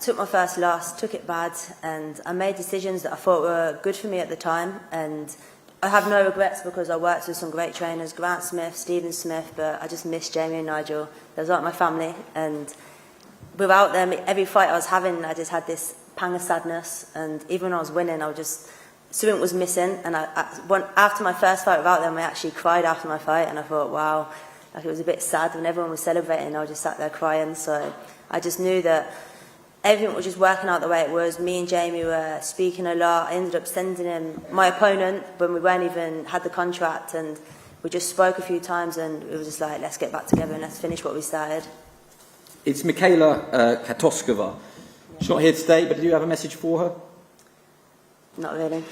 took my first loss, took it bad, and I made decisions that I thought were good for me at the time, and I have no regrets because I worked with some great trainers, Grant Smith, Stephen Smith, but I just miss Jamie and Nigel. They was like my family, and without them, every fight I was having, I just had this pang of sadness, and even when I was winning, something was missing, and after my first fight without them, I actually cried after my fight, and I thought, wow, like it was a bit sad when everyone was celebrating, I just sat there crying, so I just knew that everything was just working out the way it was. Me and Jamie were speaking a lot. I ended up sending him my opponent when we weren't even had the contract, and we just spoke a few times, and it was just like, let's get back together and let's finish what we started. It's Michaela Katoskova. She's not here today, but do you have a message for her? Not really.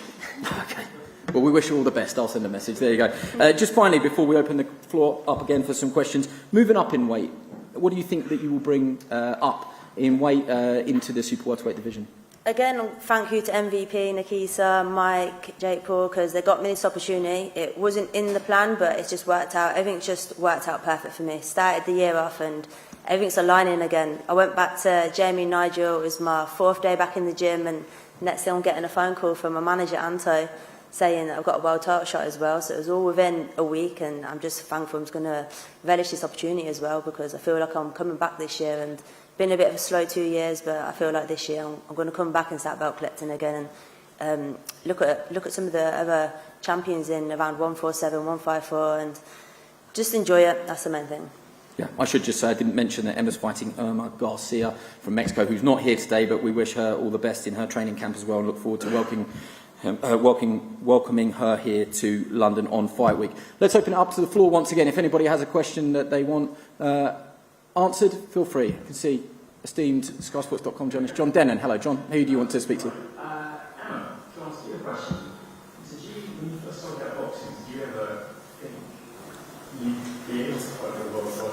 Okay. Well, we wish you all the best. I'll send a message. There you go. Just finally, before we open the floor up again for some questions, moving up in weight, what do you think that you will bring up in weight into the super welterweight division? Again, thank you to MVP, Nikisa, Mike, Jake Paul, because they got me this opportunity. It wasn't in the plan, but it's just worked out. Everything's just worked out perfect for me. Started the year off and everything's aligning again. I went back to Jamie and Nigel. It was my 4th day back in the gym, and next thing I'm getting a phone call from my manager, Anto, saying that I've got a world title shot as well. So it was all within a week, and I'm just thankful. I'm just going to relish this opportunity as well, because I feel like I'm coming back this year, and been a bit of a slow 2 years, but I feel like this year I'm going to come back and start belt collecting again, and look at some of the other champions in around 147, 154, and just enjoy it. That's the main thing. Yeah, I should just say I didn't mention that Emma's fighting Irma Garcia from Mexico, who's not here today, but we wish her all the best in her training camp as well, and look forward to welcoming her here to London on Fight Week. Let's open it up to the floor once again. If anybody has a question that they want answered, feel free. You can see esteemed SkySports.com journalist John Dennon. Hello, John. Who do you want to speak to? Emma, to ask you a question. When you first started out boxing, did you ever think you'd be able to fight for the world title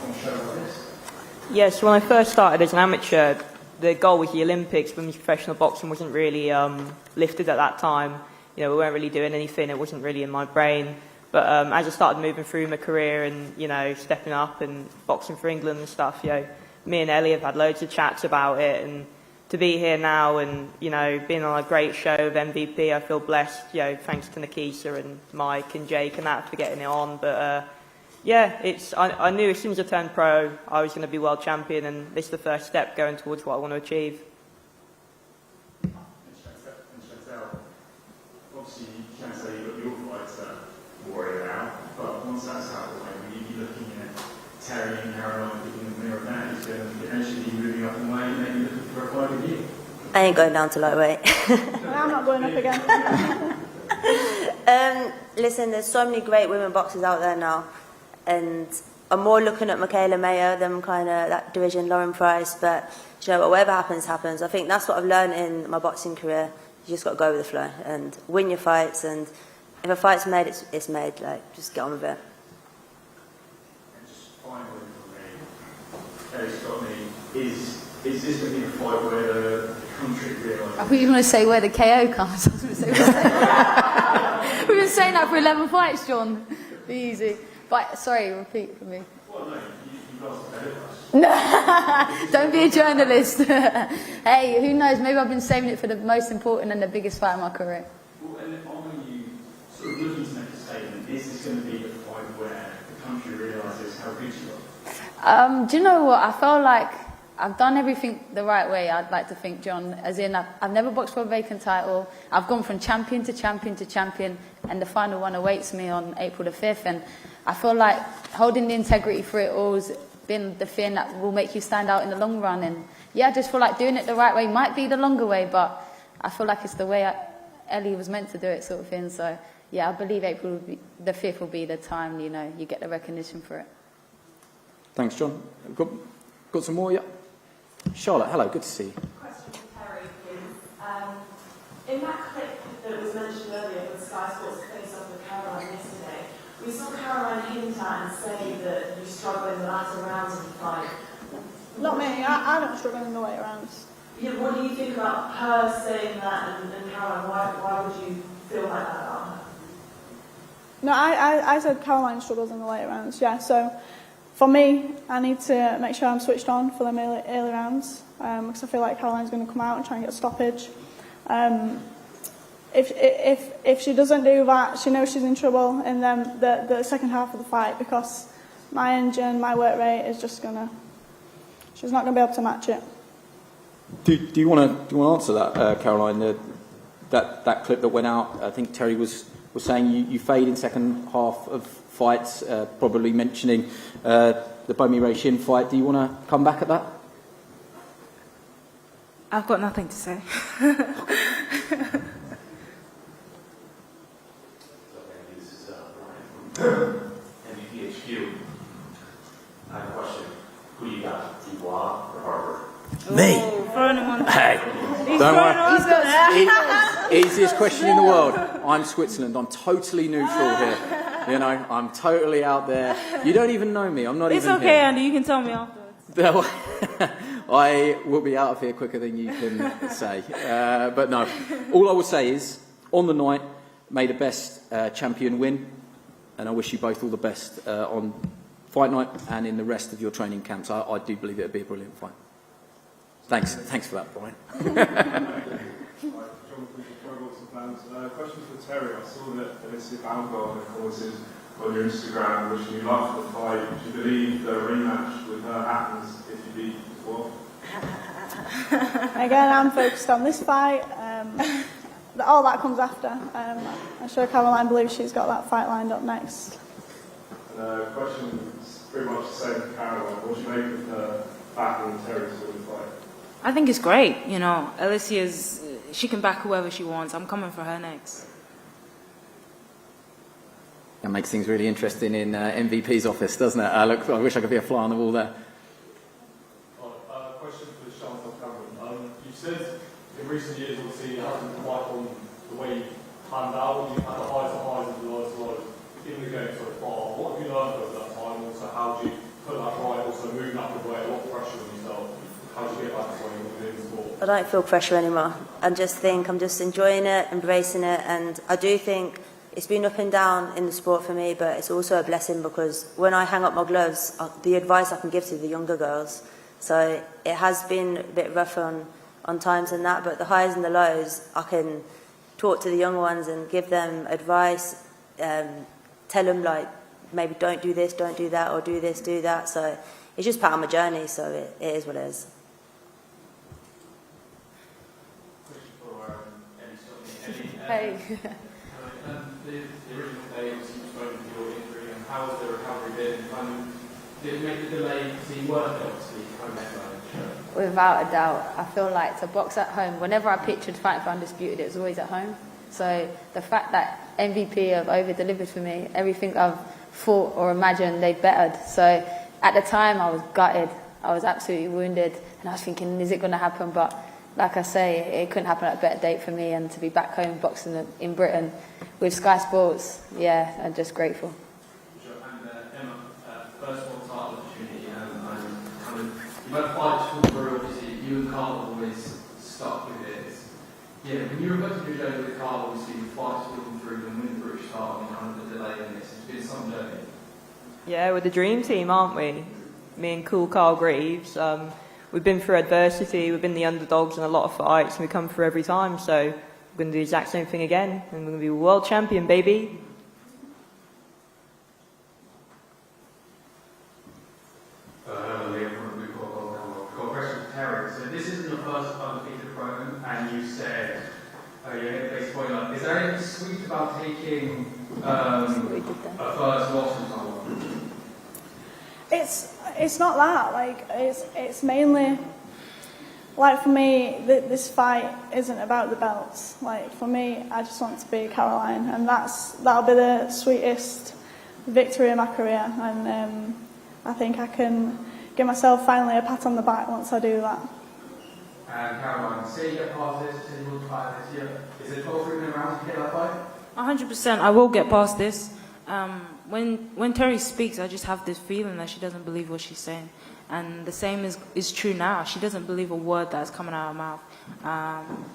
on a show like this? Yes, when I first started as an amateur, the goal was the Olympics. Women's professional boxing wasn't really lifted at that time. You know, we weren't really doing anything. It wasn't really in my brain. But as I started moving through my career and, you know, stepping up and boxing for England and stuff, you know, me and Ellie have had loads of chats about it. And to be here now and, you know, being on a great show of MVP, I feel blessed, you know, thanks to Nikisa and Mike and Jake and that for getting it on. But, yeah, I knew as soon as I turned pro, I was going to be world champion, and this is the first step going towards what I want to achieve. And Chantal, obviously you can't say you've got your fights warrior out, but once that's out of the way, will you be looking at Terri and Caroline looking in the mirror now, who's going to potentially be moving up in weight, maybe looking for a fight with you? I ain't going down to lightweight. I'm not going up again. Listen, there's so many great women boxers out there now, and I'm more looking at Michaela Mayer than kind of that division, Lauren Price. But you know, whatever happens, happens. I think that's what I've learned in my boxing career. You just got to go with the flow and win your fights. And if a fight's made, it's made. Like, just get on with it. And just finally for me, Ellie Scotney, is this going to be a fight where the country realises? I thought you were going to say where the KO comes. I was going to say, we've been saying that for 11 fights, John. Be easy. But, sorry, repeat for me. Well, no, you've lost the better. Don't be a journalist. Hey, who knows? Maybe I've been saving it for the most important and the biggest fight of my career. Well, and are you sort of looking to make a statement? Is this going to be the fight where the country realises how good you are? Do you know what? I felt like I've done everything the right way, I'd like to think, John. As in, I've never boxed for a vacant title. I've gone from champion to champion to champion, and the final one awaits me on April the 5th. And I feel like holding the integrity through it all has been the thing that will make you stand out in the long run. And yeah, I just feel like doing it the right way might be the longer way, but I feel like it's the way Ellie was meant to do it, sort of thing. So yeah, I believe April the 5th will be the time, you know, you get the recognition for it. Thanks, John. Got some more? Yeah. Charlotte, hello, good to see you. Question for Terri, please. In that clip that was mentioned earlier with Sky Sports face-off with Caroline yesterday, we saw Caroline hint at and say that you struggle in the latter rounds of the fight. Not me, I don't struggle in the later rounds. Yeah, what do you think about her saying that and Caroline? Why would you feel like that about her? No, I said Caroline struggles in the later rounds, yeah, so for me, I need to make sure I'm switched on for them early rounds because I feel like Caroline's going to come out and try and get a stoppage. If she doesn't do that, she knows she's in trouble in the second half of the fight because my engine, my work rate is just gonna. She's not going to be able to match it. Do you want to answer that, Caroline? That clip that went out. I think Terri was saying you fade in second half of fights, probably mentioning the Bomi Ray Shin fight. Do you want to come back at that? I've got nothing to say. This is Brian from MVP HQ. I have a question. Who do you got, Dubois or Harper? Me. Throwing him on. Hey, don't worry. Easiest question in the world. I'm Switzerland. I'm totally neutral here. You know, I'm totally out there. You don't even know me. I'm not It's even okay, here. Andy. You can tell me afterwards. I will be out of here quicker than you can say. But no, all I will say is, on the night, may the best champion win, and I wish you both all the best on fight night and in the rest of your training camps. I do believe it'll be a brilliant fight. Thanks for that, Brian. Question for Terri. I saw that Alicia Baumgartner voices on your Instagram wishing you luck for the fight. Do you believe the rematch with her happens if you beat Dubois? Again, I'm focused on this fight. All that comes after. I'm sure Caroline believes she's got that fight lined up next. And question is pretty much the same for Caroline. What do you make of the battle and Terri sort of fight? I think it's great. You know, she can back whoever she wants. I'm coming for her next. That makes things really interesting in MVP's office, doesn't it? I wish I could be a fly on the wall there. Question for Chantal Cameron. You've said in recent years, obviously, it hasn't quite gone the way you planned out. You've had the highs and highs and the lows and lows in the game so far. What have you learned over that time? Also, how do you put that right? Also, moving up the way, a lot of pressure on yourself. How do you get back to where you want to be in the sport? I don't feel pressure anymore. I just think I'm just enjoying it, embracing it, and I do think it's been up and down in the sport for me, but it's also a blessing because when I hang up my gloves, the advice I can give to the younger girls. So it has been a bit rough on on times and that, but the highs and the lows, I can talk to the young ones and give them advice, tell them like, maybe don't do this, don't do that, or do this, do that. So it's just part of my journey, so it is what it is. Hey. The original day, obviously, you spoke of your injury, and how has the recovery been? Did it make the delay seem worth it, obviously, home show? Without a doubt. I feel like to box at home, whenever I pictured fighting for Undisputed, it was always at home. So the fact that MVP have over-delivered for me, everything I've thought or imagined, they bettered. So at the time, I was gutted. I was absolutely wounded, and I was thinking, is it going to happen? But like I say, it couldn't happen at a better date for me, and to be back home boxing in Britain with Sky Sports, yeah, I'm just grateful. Sure. And Emma, first world title opportunity, and you've had fights all through, obviously, you and Carl always stuck with it. Yeah, when you reflect on your journey with Carl, obviously, the fights all through, the win for each start, and kind of the delay in this, it's been some journey. Yeah, we're the dream team, aren't we? Me and cool Carl Greaves. We've been through adversity, we've been the underdogs in a lot of fights, and we come through every time, so we're going to do the exact same thing again, and we're going to be world champion, baby. We've got a question for Terri. So this isn't your first undefeated opponent, and you said, is there anything sweet about taking a first loss from someone? It's not that. Like it's mainly like for me, this fight isn't about the belts. Like for me, I just want to be Caroline, and that'll be the sweetest victory in my career. And I think I can give myself finally a pat on the back once I do that. And Caroline, say you get past this, say you will fight this year. Is it 12 3 rounds to get that fight? 100%, I will get past this. When Terri speaks, I just have this feeling that she doesn't believe what she's saying. And the same is true now. She doesn't believe a word that's coming out of her mouth.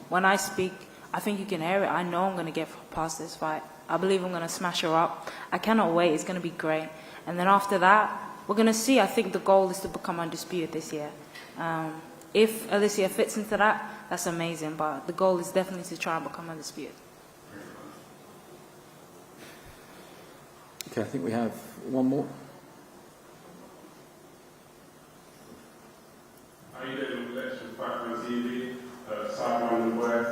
When I speak, I think you can hear it. I know I'm going to get past this fight. I believe I'm going to smash her up. I cannot wait. It's going to be great. And then after that, we're going to see. I think the goal is to become undisputed this year. If Alicia fits into that, that's amazing. But the goal is definitely to try and become undisputed. Okay, I think we have one more. How you doing? Lecture back on TV, Simon Dubois.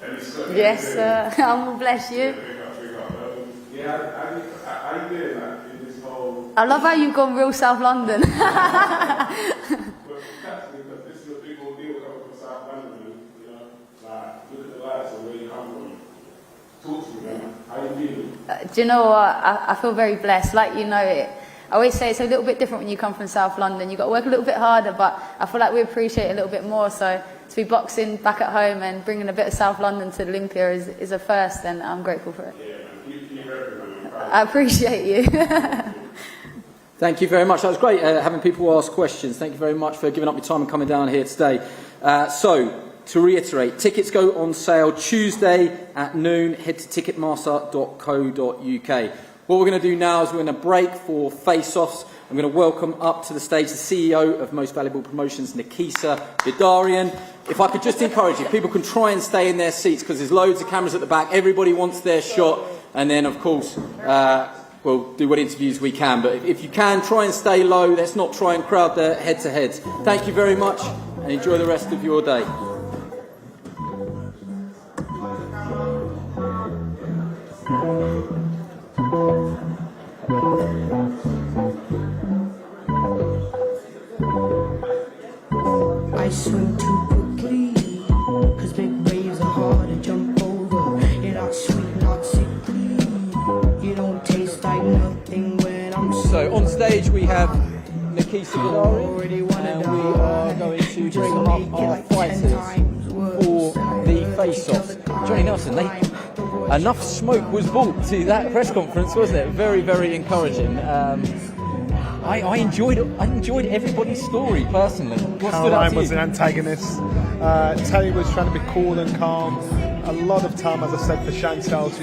Ellie Scotney. Yes, I'm bless you. Yeah, how you doing in this whole... I love how you've gone real South London. But that's because this is a big old deal coming from South London, you know? Like, look at the lights and where you come from. Talk to me, man. How you feeling? Do you know what? I feel very blessed. Like, you know, I always say it's a little bit different when you come from South London. You've got to work a little bit harder, but I feel like we appreciate it a little bit more. So to be boxing back at home and bringing a bit of South London to Olympia is a first, and I'm grateful for it. Yeah, man. Keep repping, man. I appreciate you. Thank you very much. That was great having people ask questions. Thank you very much for giving up your time and coming down here today. So, to reiterate, tickets go on sale Tuesday at noon. Head to ticketmaster.co.uk. What we're going to do now is we're going to break for face-offs. I'm going to welcome up to the stage the CEO of Most Valuable Promotions, Nikisa Vidarian. If I could just encourage you, people can try and stay in their seats because there's loads of cameras at the back. Everybody wants their shot. And then, of course, we'll do what interviews we can. But if you can, try and stay low. Let's not try and crowd the head-to-heads. Thank you very much and enjoy the rest of your day. I swim too quickly, cause big waves are hard to jump over. You're not sweet, not sickly. You don't taste like nothing when I'm So on stage we have Nikisa Vidarian, and we are going to bring up our fighters for the face-offs. Johnny Nelson, enough smoke was brought to that press conference, wasn't it? Very, very encouraging. I enjoyed everybody's story personally. Caroline was an antagonist. Terri was trying to be cool and calm. A lot of time, as I said, for Chantel. She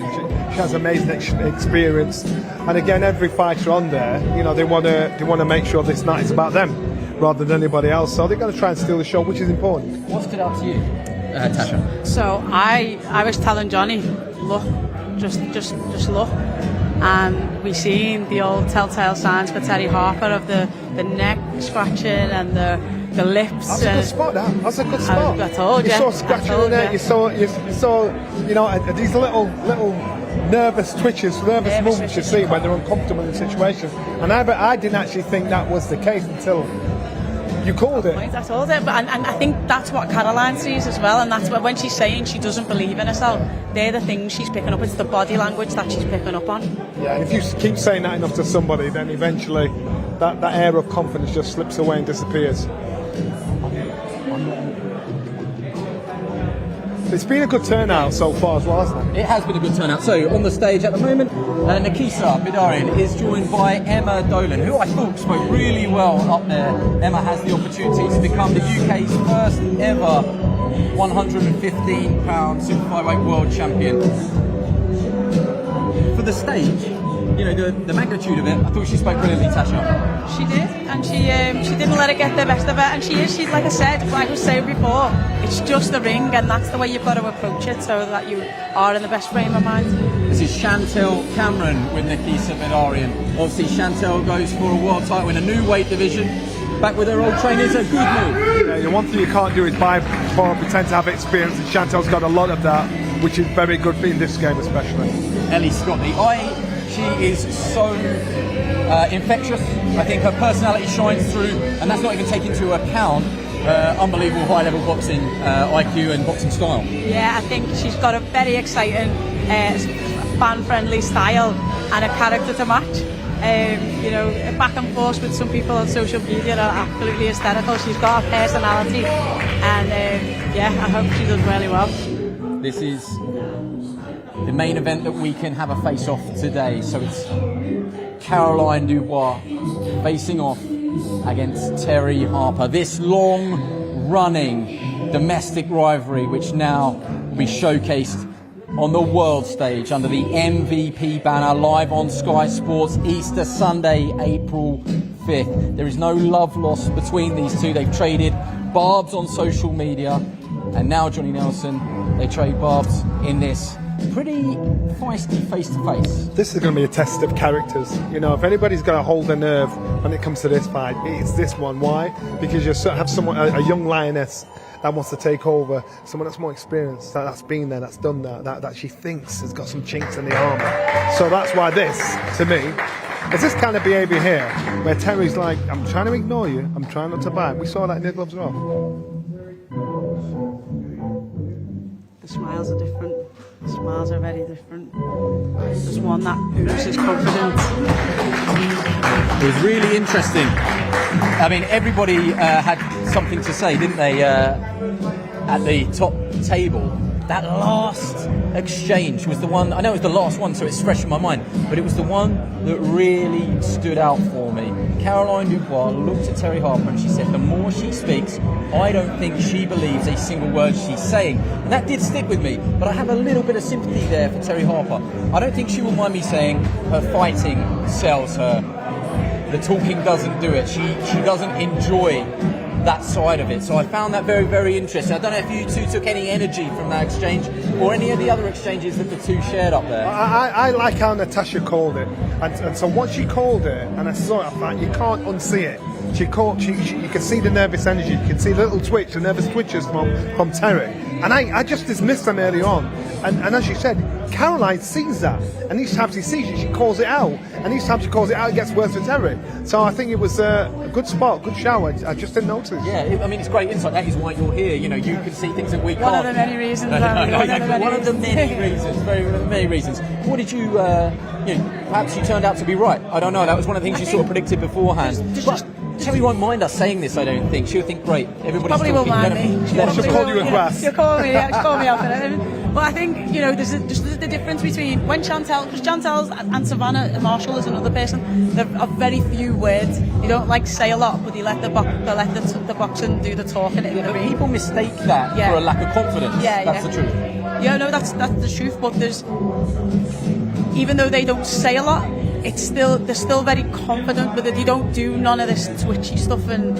has amazing experience. And again, every fighter on there, you know, they want to make sure this night is about them. rather than anybody else. So they're going to try and steal the show, which is important. What stood out to you, Tasha? So I was telling Johnny, look, just look. And we seen the old telltale signs for Terri Harper of the neck scratching and the lips. That's a good spot. That's a good spot. I told you. You saw scratching in there. You saw these little nervous twitches, nervous movements you see when they're uncomfortable in situations. And I didn't actually think that was the case until you called it. I told it, and I think that's what Caroline sees as well, and that's when she's saying she doesn't believe in herself. They're the things she's picking up. It's the body language that she's picking up on. Yeah, and if you keep saying that enough to somebody, then eventually that air of confidence just slips away and disappears. It's been a good turnout so far as well, hasn't it? It has been a good turnout. So on the stage at the moment, Nakisa Bidarian is joined by Emma Dolan, who I thought spoke really well up there. Emma has the opportunity to become the UK's first ever 115-pound super flyweight world champion. For the stage, the magnitude of it, I thought she spoke brilliantly, Tasha. She did, and she didn't let it get the best of her, and she's like I said, like I was saying before, it's just the ring, and that's the way you've got to approach it so that you are in the best frame of mind. This is Chantel Cameron with Nakisa Bidarian. Obviously Chantel goes for a world title in a new weight division. Back with her old trainers, a good move. Yeah, the one thing you can't do is buy or pretend to have experience, and Chantel's got a lot of that, which is very good in this game especially. Ellie Scotney, she is so infectious. I think her personality shines through, and that's not even taking into account unbelievable high-level boxing IQ and boxing style. Yeah, I think she's got a very exciting, fan-friendly style and a character to match. Back and forth with some people on social media are absolutely hysterical. She's got a personality, and I hope she does really well. This is the main event that we can have a face-off today. So it's Caroline Dubois facing off against Terri Harper. This long-running domestic rivalry, which now will be showcased on the world stage under the MVP banner, live on Sky Sports, Easter Sunday, April 5th. There is no love lost between these two. They've traded barbs on social media, and now Johnny Nelson, they trade barbs in this pretty feisty face-to-face. This is going to be a test of characters. If anybody's going to hold a nerve when it comes to this fight, it's this one. Why? Because you have someone, a young lioness that wants to take over, someone that's more experienced, that's been there, that's done that she thinks has got some chinks in the armour. So that's why this, to me, is this kind of behaviour here, where Terry's like, I'm trying to ignore you, I'm trying not to bite. We saw that in the gloves off. The smiles are different. The smiles are very different. There's one that oozes confidence. It was really interesting. I mean, everybody had something to say, didn't they, at the top table. That last exchange was the one, I know it was the last one, so it's fresh in my mind, but it was the one that really stood out for me. Caroline Dubois looked at Terri Harper and she said, the more she speaks, I don't think she believes a single word she's saying. And that did stick with me, but I have a little bit of sympathy there for Terri Harper. I don't think she will mind me saying her fighting sells her. The talking doesn't do it. She doesn't enjoy that side of it. So I found that very, very interesting. I don't know if you two took any energy from that exchange or any of the other exchanges that the two shared up there. I like how Natasha called it. And so what she called it, and I saw it, I thought, you can't unsee it. You can see the nervous energy, you can see the little twitch, the nervous twitches from Terry. And I just dismissed them early on. And as you said, Caroline sees that. And each time she sees it, she calls it out. And each time she calls it out, it gets worse for Terry. So I think it was a good spot, good shower. I just didn't notice. Yeah, I mean, it's great insight. That is why you're here. You can see things that we can't. One of the many reasons. One of the many reasons. One of the many reasons. What did you, perhaps you turned out to be right. I don't know. That was one of the things you sort of predicted beforehand. Terry won't mind us saying this, I don't think. She'll think, great, everybody's probably talking. Won't mind me. She'll call you a grass. She'll call me out for it. But I think, there's the difference between when Chantel and Savannah Marshall is another person, there are very few words. They don't say a lot, but they let the boxing do the talking in the ring. People mistake that for a lack of confidence. That's the truth. Yeah, no, that's the truth. But even though they don't say a lot, they're still very confident with it. They don't do none of this twitchy stuff and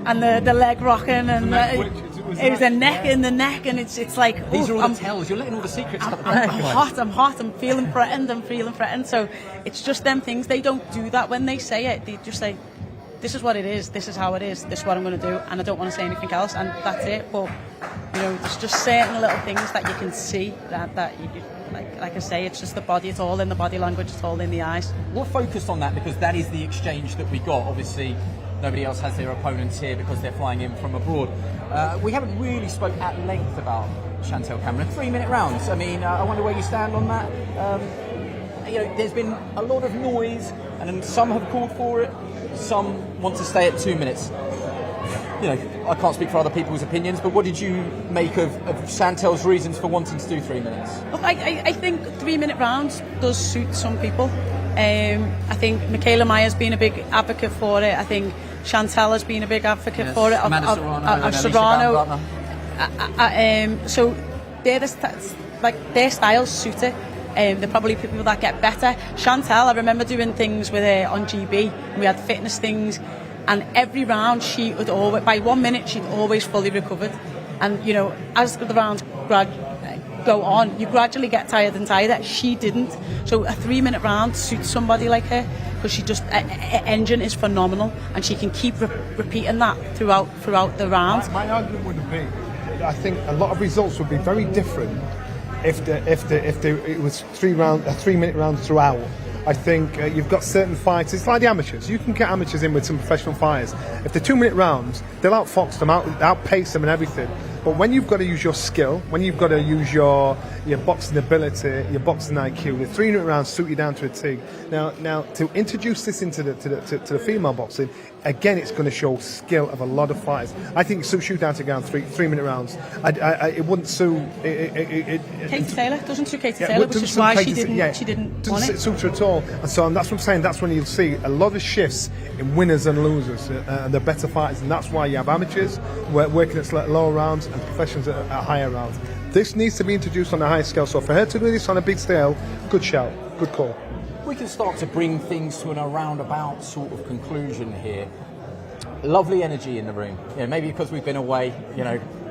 and the leg rocking and it was the neck in the neck, and it's like these are all the tells. You're letting all the secrets out. I'm hot. I'm feeling threatened. So it's just them things. They don't do that when they say it. They just say, "This is what it is. This is how it is. This is what I'm going to do," and I don't want to say anything else. And that's it. But there's just certain little things that you can see that you like I say, it's just the body. It's all in the body language. It's all in the eyes. We're focused on that because that is the exchange that we got. Obviously, nobody else has their opponents here because they're flying in from abroad. We haven't really spoke at length about Chantelle Cameron. 3-minute rounds. I mean, I wonder where you stand on that. There's been a lot of noise, and some have called for it. Some want to stay at 2 minutes. I can't speak for other people's opinions, but what did you make of Chantelle's reasons for wanting to do 3 minutes? Look, I think 3-minute rounds does suit some people. I think Michaela Myers being a big advocate for it. I think Chantelle has been a big advocate for it. Amanda Serrano. So their styles suit it. They're probably people that get better. Chantelle, I remember doing things with her on GB. We had fitness things, and every round she would always, by 1 minute, she'd always fully recovered. And as the rounds go on, you gradually get tired and tired. She didn't. So a 3-minute round suits somebody like her because she just her engine is phenomenal, and she can keep repeating that throughout the round. My argument would be, I think a lot of results would be very different if it was 3-minute rounds throughout. I think you've got certain fighters, it's like the amateurs. You can get amateurs in with some professional fighters. If they're 2-minute rounds, they'll outfox them, outpace them and everything. But when you've got to use your skill, when you've got to use your boxing ability, your boxing IQ, the 3-minute rounds suit you down to a T. Now to introduce this into the female boxing, again, it's going to show skill of a lot of fighters. I think it suits you down to go 3-minute rounds. It wouldn't suit. Katie Taylor doesn't suit Katie Taylor, which is why she didn't want it. Doesn't suit her at all. And so that's what I'm saying. That's when you'll see a lot of shifts in winners and losers, and the better fighters. And that's why you have amateurs working at lower rounds and professionals at higher rounds. This needs to be introduced on a higher scale. So for her to do this on a big scale, good shout, good call. We can start to bring things to a roundabout sort of conclusion here. Lovely energy in the room. Maybe because we've been away,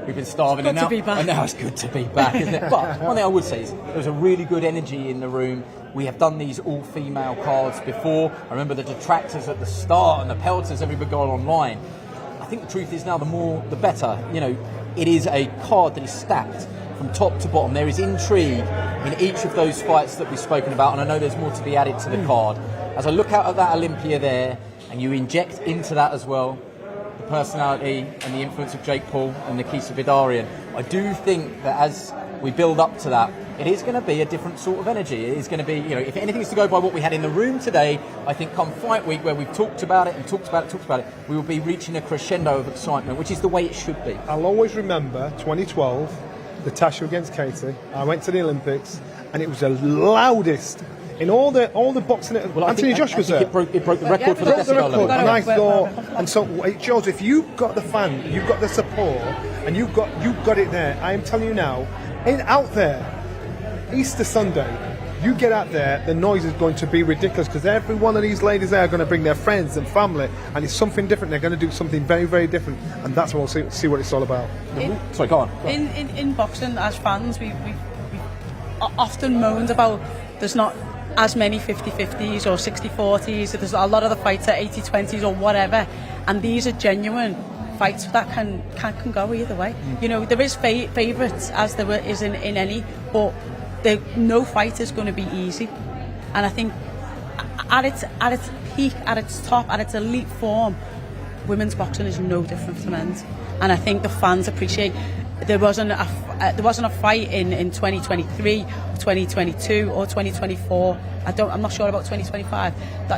we've been starving, and now it's good to be back, isn't it? But one thing I would say is there's a really good energy in the room. We have done these all-female cards before. I remember the detractors at the start and the pelters, everybody going online. I think the truth is now the more, the better. It is a card that is stacked from top to bottom. There is intrigue in each of those fights that we've spoken about, and I know there's more to be added to the card. As I look out at that Olympia there, and you inject into that as well the personality and the influence of Jake Paul and Nikisa Vidarian, I do think that as we build up to that, it is going to be a different sort of energy. It is going to be, if anything is to go by what we had in the room today, I think come fight week, where we've talked about it, we will be reaching a crescendo of excitement, which is the way it should be. I'll always remember 2012, the Tasha against Katie. I went to the Olympics, and it was the loudest in all the boxing. Anthony Josh was there. It broke the record for the decibel level. And I thought, and so it shows if you've got the fan, you've got the support, and you've got it there. I am telling you now, out there, Easter Sunday, you get out there, the noise is going to be ridiculous because every one of these ladies there are going to bring their friends and family, and it's something different. They're going to do something very, very different, and that's what we'll see what it's all about. Sorry, go on. In boxing, as fans, we often moaned about there's not as many 50-50s or 60-40s. There's a lot of the fights are 80-20s or whatever, and these are genuine fights that can go either way. There is favourites as there is in any, but no fight is going to be easy. And I think at its peak, at its top, at its elite form, women's boxing is no different to men's. And I think the fans appreciate. There wasn't a fight in 2023, 2022, or 2024. I'm not sure about 2025. That